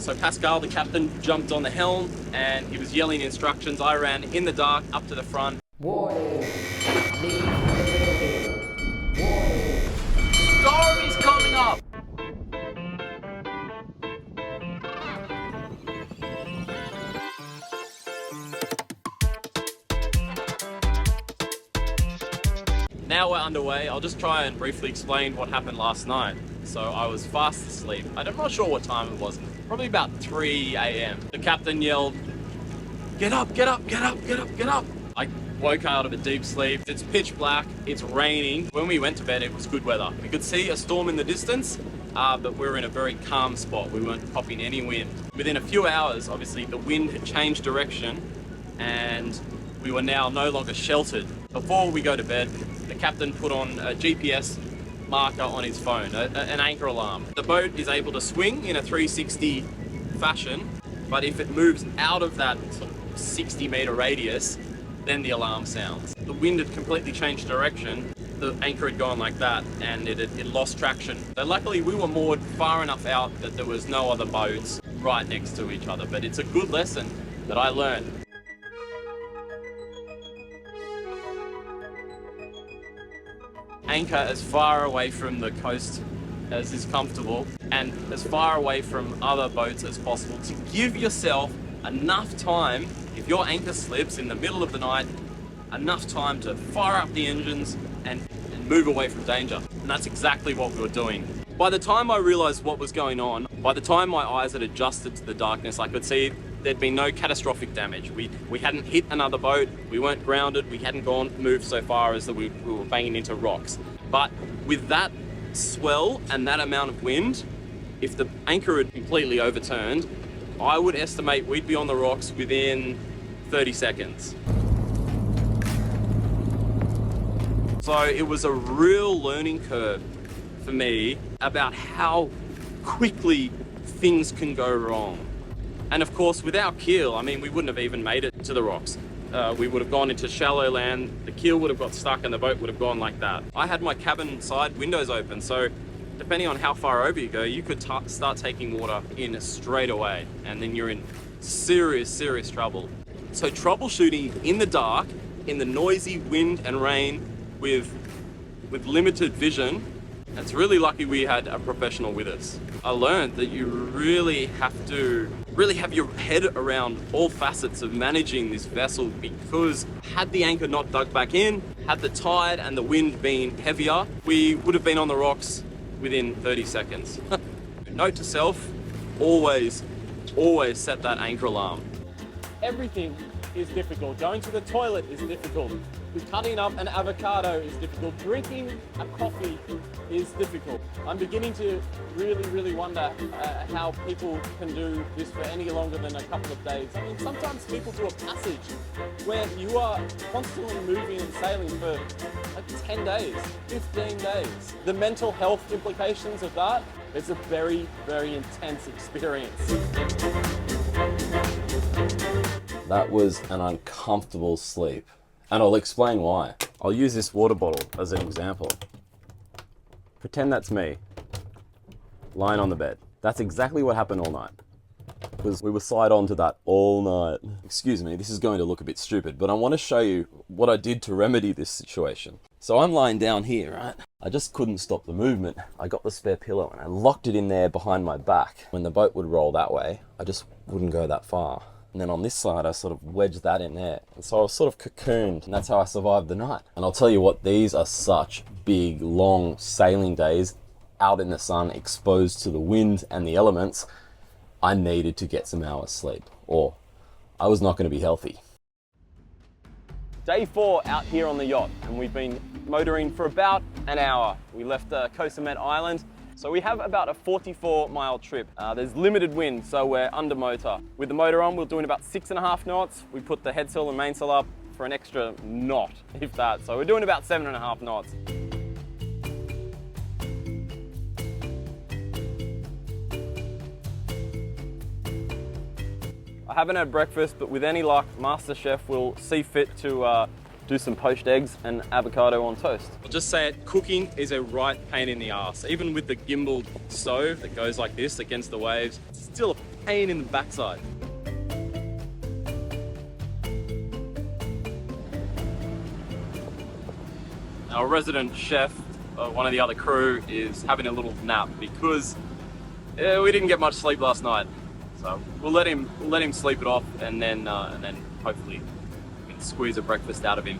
So Pascal, the captain, jumped on the helm and he was yelling instructions. I ran in the dark up to the front. Warning. Warning. Storm is coming up! Now we're underway. I'll just try and briefly explain what happened last night. So I was fast asleep. I'm not sure what time it was. Probably about 3 a.m. The captain yelled, "Get up, get up, get up, get up, get up." I woke out of a deep sleep. It's pitch black, it's raining. When we went to bed, it was good weather. We could see a storm in the distance, but we were in a very calm spot. We weren't popping any wind. Within a few hours, obviously, the wind had changed direction and we were now no longer sheltered. Before we go to bed, the captain put on a GPS marker on his phone, an anchor alarm. The boat is able to swing in a 360 fashion, but if it moves out of that sort of 60-meter radius, then the alarm sounds. The wind had completely changed direction. The anchor had gone like that and it lost traction. So luckily we were moored far enough out that there was no other boats right next to each other, but it's a good lesson that I learned. Anchor as far away from the coast as is comfortable and as far away from other boats as possible to give yourself enough time, if your anchor slips in the middle of the night, enough time to fire up the engines and move away from danger. And that's exactly what we were doing. By the time I realized what was going on, by the time my eyes had adjusted to the darkness, I could see there'd been no catastrophic damage. We hadn't hit another boat, we weren't grounded, we hadn't moved so far as that we were banging into rocks. But with that swell and that amount of wind, if the anchor had completely overturned, I would estimate we'd be on the rocks within 30 seconds. So it was a real learning curve for me about how quickly things can go wrong. And of course, without keel, I mean, we wouldn't have even made it to the rocks. We would have gone into shallow land, the keel would have got stuck and the boat would have gone like that. I had my cabin side windows open, so depending on how far over you go, you could start taking water in straight away, and then you're in serious, serious trouble. So troubleshooting in the dark, in the noisy wind and rain with limited vision, it's really lucky we had a professional with us. I learned that you really have to have your head around all facets of managing this vessel, because had the anchor not dug back in, had the tide and the wind been heavier, we would have been on the rocks within 30 seconds. Note to self, always set that anchor alarm. Everything is difficult. Going to the toilet is difficult. Cutting up an avocado is difficult. Drinking a coffee is difficult. I'm beginning to really wonder how people can do this for any longer than a couple of days. I mean, sometimes people do a passage where you are constantly moving and sailing for like 10 days, 15 days. The mental health implications of that, it's a very intense experience. That was an uncomfortable sleep, and I'll explain why. I'll use this water bottle as an example. Pretend that's me, lying on the bed. That's exactly what happened all night. Because we were side on to that all night. Excuse me, this is going to look a bit stupid, but I want to show you what I did to remedy this situation. So I'm lying down here, right? I just couldn't stop the movement. I got the spare pillow and I locked it in there behind my back. When the boat would roll that way, I just wouldn't go that far. And then on this side, I sort of wedged that in there. And so I was sort of cocooned, and that's how I survived the night. And I'll tell you what, these are such big, long sailing days out in the sun, exposed to the wind and the elements. I needed to get some hours sleep, or I was not going to be healthy. Day 4 out here on the yacht, and we've been motoring for about an hour. We left Koh Samet Island. So we have about a 44-mile trip. There's limited wind, so we're under motor. With the motor on, we're doing about 6.5 knots. We put the headsail and mainsail up for an extra knot, if that. So we're doing about 7.5 knots. I haven't had breakfast, but with any luck, Master Chef will see fit to do some poached eggs and avocado on toast. I'll just say it, cooking is a right pain in the ass. Even with the gimbal stove that goes like this against the waves, it's still a pain in the backside. Our resident chef, one of the other crew, is having a little nap because we didn't get much sleep last night. So we'll let him sleep it off, and then hopefully we can squeeze a breakfast out of him.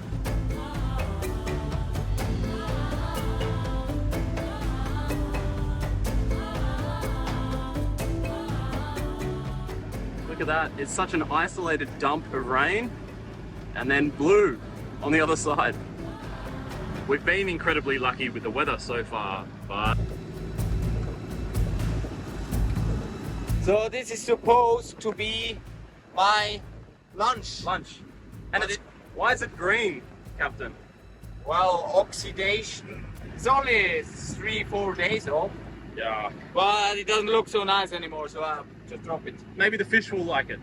Look at that, it's such an isolated dump of rain and then blue on the other side. We've been incredibly lucky with the weather so far, but... So this is supposed to be my lunch. And why is it green, Captain? Well, oxidation. It's only 3-4 days old, Yeah. but it doesn't look so nice anymore, so I'll just drop it. Maybe the fish will like it.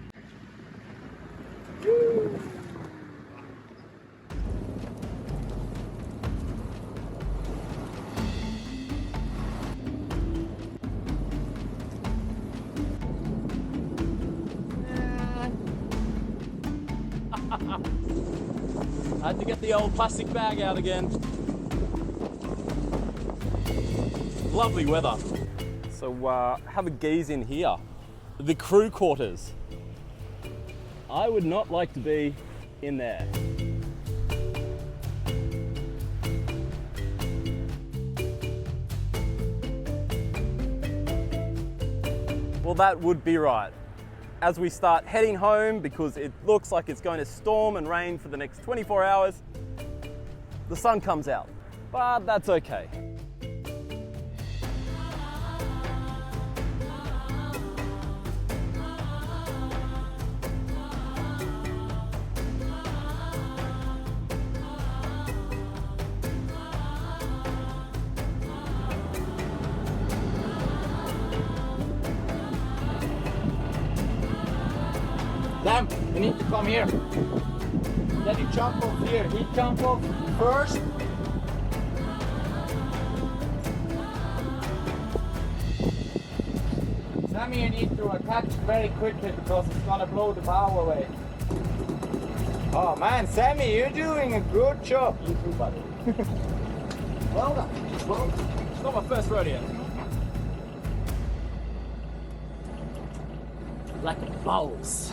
I had to get the old plastic bag out again. Lovely weather. So have a gaze in here. The crew quarters. I would not like to be in there. Well, that would be right. As we start heading home, because it looks like it's going to storm and rain for the next 24 hours, the sun comes out, but that's okay. Sam, you need to come here. Let it jump off here. He jump off first. Sammy, you need to catch very quickly because it's gonna blow the bow away. Oh man, Sammy, you're doing a good job. You too, buddy. Well done. Well, It's not my first rodeo. Like balls.